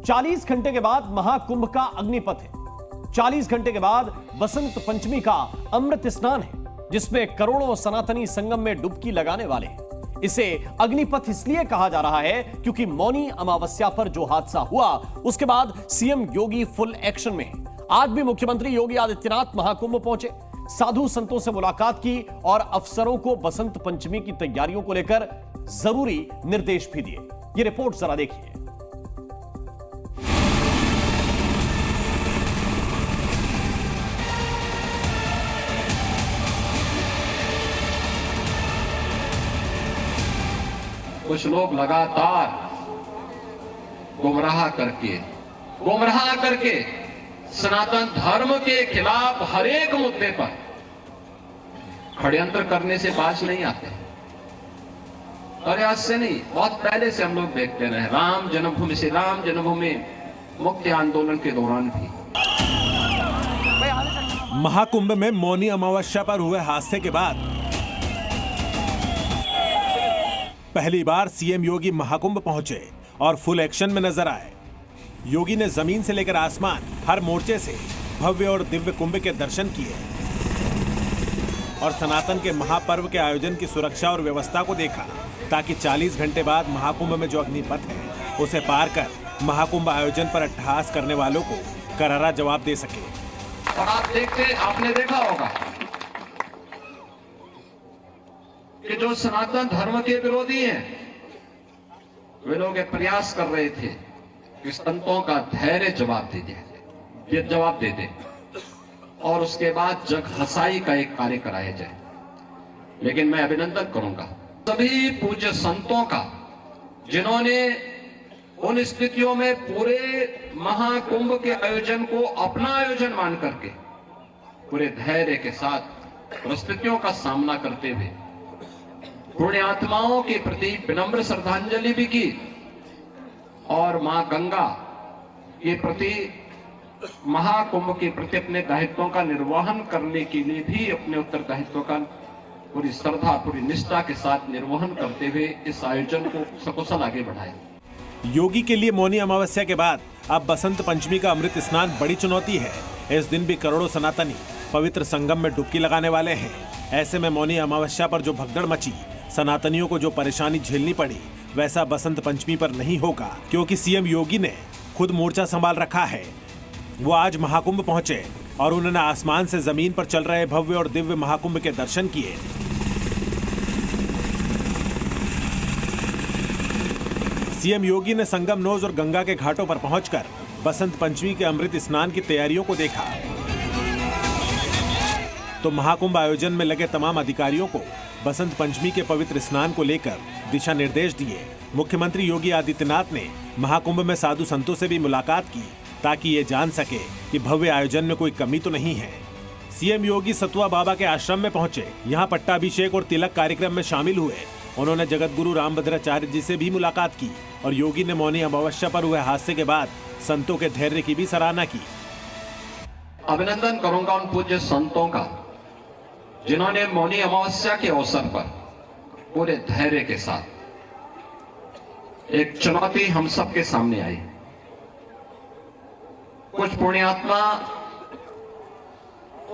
40 घंटे के बाद महाकुंभ का अग्निपथ है। 40 घंटे के बाद बसंत पंचमी का अमृत स्नान है, जिसमें करोड़ों सनातनी संगम में डुबकी लगाने वाले हैं। इसे अग्निपथ इसलिए कहा जा रहा है क्योंकि मौनी अमावस्या पर जो हादसा हुआ उसके बाद सीएम योगी फुल एक्शन में है। आज भी मुख्यमंत्री योगी आदित्यनाथ महाकुंभ पहुंचे, साधु संतों से मुलाकात की और अफसरों को बसंत पंचमी की तैयारियों को लेकर जरूरी निर्देश भी दिए। ये रिपोर्ट जरा देखिए। कुछ लोग लगातार गुमराह करके सनातन धर्म के खिलाफ हर एक मुद्दे पर षड्यंत्र करने से बाज नहीं आते। और आज से नहीं, बहुत पहले से हम लोग देखते रहे। राम जन्मभूमि से राम जन्मभूमि मुक्ति आंदोलन के दौरान भी। महाकुंभ में मौनी अमावस्या पर हुए हादसे के बाद पहली बार सीएम योगी महाकुंभ पहुंचे और फुल एक्शन में नजर आए। योगी ने जमीन से लेकर आसमान हर मोर्चे से भव्य और दिव्य कुंभ के दर्शन किए और सनातन के महापर्व के आयोजन की सुरक्षा और व्यवस्था को देखा, ताकि 40 घंटे बाद महाकुंभ में जो अग्निपथ है उसे पार कर महाकुंभ आयोजन पर अट्टहास करने वालों को करारा जवाब दे सके। और आपने देखा होगा कि जो सनातन धर्म के विरोधी हैं, वे लोग एक प्रयास कर रहे थे कि संतों का धैर्य जवाब दे दे और उसके बाद जग हसाई का एक कार्य कराया जाए। लेकिन मैं अभिनंदन करूंगा सभी पूज्य संतों का, जिन्होंने उन स्थितियों में पूरे महाकुंभ के आयोजन को अपना आयोजन मान करके पूरे धैर्य के साथ परिस्थितियों का सामना करते हुए पुण्यात्माओं के प्रति विनम्र श्रद्धांजलि भी की और मां गंगा के प्रति, महाकुंभ के प्रति अपने दायित्वों का निर्वहन करने के लिए भी अपने उत्तरदायित्वों का पूरी श्रद्धा, पूरी निष्ठा के साथ निर्वहन करते हुए इस आयोजन को सकुशल आगे बढ़ाया। योगी के लिए मौनी अमावस्या के बाद अब बसंत पंचमी का अमृत स्नान बड़ी चुनौती है। इस दिन भी करोड़ों सनातनी पवित्र संगम में डुबकी लगाने वाले हैं। ऐसे में मौनी अमावस्या पर जो भगदड़ मची, सनातनियों को जो परेशानी झेलनी पड़ी, वैसा बसंत पंचमी पर नहीं होगा, क्योंकि सीएम योगी ने खुद मोर्चा संभाल रखा है। वो आज महाकुंभ पहुंचे और उन्होंने आसमान से जमीन पर चल रहे भव्य और दिव्य महाकुंभ के दर्शन किए। सीएम योगी ने संगम नोज और गंगा के घाटों पर पहुंचकर बसंत पंचमी के अमृत स्नान की तैयारियों को देखा, तो महाकुंभ आयोजन में लगे तमाम अधिकारियों को बसंत पंचमी के पवित्र स्नान को लेकर दिशा निर्देश दिए। मुख्यमंत्री योगी आदित्यनाथ ने महाकुंभ में साधु संतों से भी मुलाकात की, ताकि ये जान सके कि भव्य आयोजन में कोई कमी तो नहीं है। सीएम योगी सतुआ बाबा के आश्रम में पहुंचे, यहाँ पट्टाभिषेक और तिलक कार्यक्रम में शामिल हुए। उन्होंने जगतगुरु रामभद्राचार्य जी से भी मुलाकात की और योगी ने मौनी अमावस्या पर हुए हादसे के बाद संतों के धैर्य की भी सराहना की। अभिनंदन करूंगा उन पूज्य संतों का, जिन्होंने मौनी अमावस्या के अवसर पर पूरे धैर्य के साथ, एक चुनौती हम सबके सामने आई। कुछ पुण्यात्मा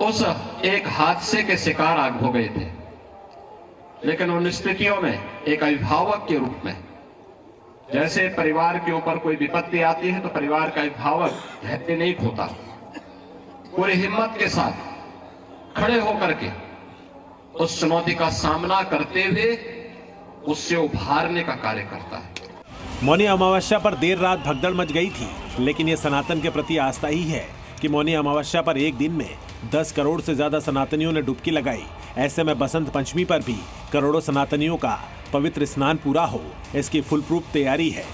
उस एक हादसे के शिकार हो गए थे, लेकिन उन स्थितियों में एक अभिभावक के रूप में, जैसे परिवार के ऊपर कोई विपत्ति आती है तो परिवार का अभिभावक धैर्य नहीं खोता, पूरी हिम्मत के साथ खड़े होकर के उस चुनौती का सामना करते हुए उससे उभारने का कार्य करता है। मौनी अमावस्या पर देर रात भगदड़ मच गई थी, लेकिन ये सनातन के प्रति आस्था ही है कि मौनी अमावस्या पर एक दिन में 10 करोड़ से ज्यादा सनातनियों ने डुबकी लगाई। ऐसे में बसंत पंचमी पर भी करोड़ों सनातनियों का पवित्र स्नान पूरा हो, इसकी फुल प्रूफ तैयारी है।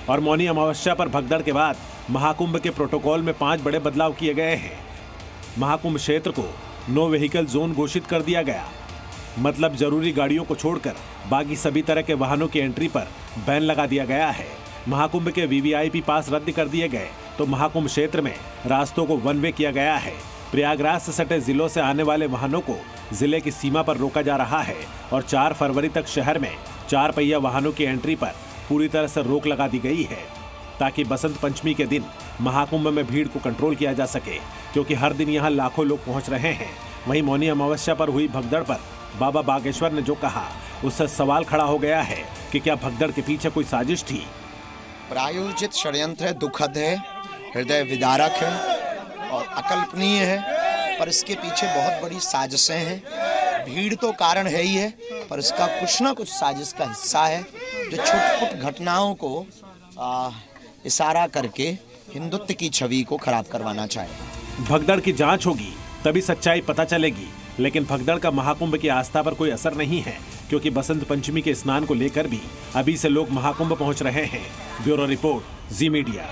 और मौनी अमावस्या पर भगदड़ के बाद महाकुंभ के प्रोटोकॉल में 5 बड़े बदलाव किए गए हैं। महाकुंभ क्षेत्र को नो व्हीकल जोन घोषित कर दिया गया, मतलब जरूरी गाड़ियों को छोड़कर बाकी सभी तरह के वाहनों की एंट्री पर बैन लगा दिया गया है। महाकुंभ के वीवीआईपी पास रद्द कर दिए गए, तो महाकुंभ क्षेत्र में रास्तों को वन वे किया गया है। प्रयागराज से सटे जिलों से आने वाले वाहनों को जिले की सीमा पर रोका जा रहा है और 4 फरवरी तक शहर में 4 पहिया वाहनों की एंट्री पर पूरी तरह से रोक लगा दी गई है। ताकि बसंत पंचमी के दिन महाकुंभ में भीड़ को कंट्रोल किया जा सके, क्योंकि हर दिन यहाँ लाखों लोग पहुँच रहे हैं। वहीं मौनी अमावस्या पर हुई भगदड़ पर बाबा बागेश्वर ने जो कहा, उससे सवाल खड़ा हो गया है कि क्या भगदड़ के पीछे कोई साजिश थी। प्रायोजित षड्यंत्र दुखद है, हृदय विदारक है और अकल्पनीय है, पर इसके पीछे बहुत बड़ी साजिशें हैं। भीड़ तो कारण है ही है, पर इसका कुछ ना कुछ साजिश का हिस्सा है, जो छोटी-छोटी घटनाओं को इशारा करके हिंदुत्व की छवि को खराब करवाना चाहे। भगदड़ की जांच होगी तभी सच्चाई पता चलेगी, लेकिन भगदड़ का महाकुंभ की आस्था पर कोई असर नहीं है, क्योंकि बसंत पंचमी के स्नान को लेकर भी अभी से लोग महाकुंभ पहुंच रहे हैं। ब्यूरो रिपोर्ट, जी मीडिया।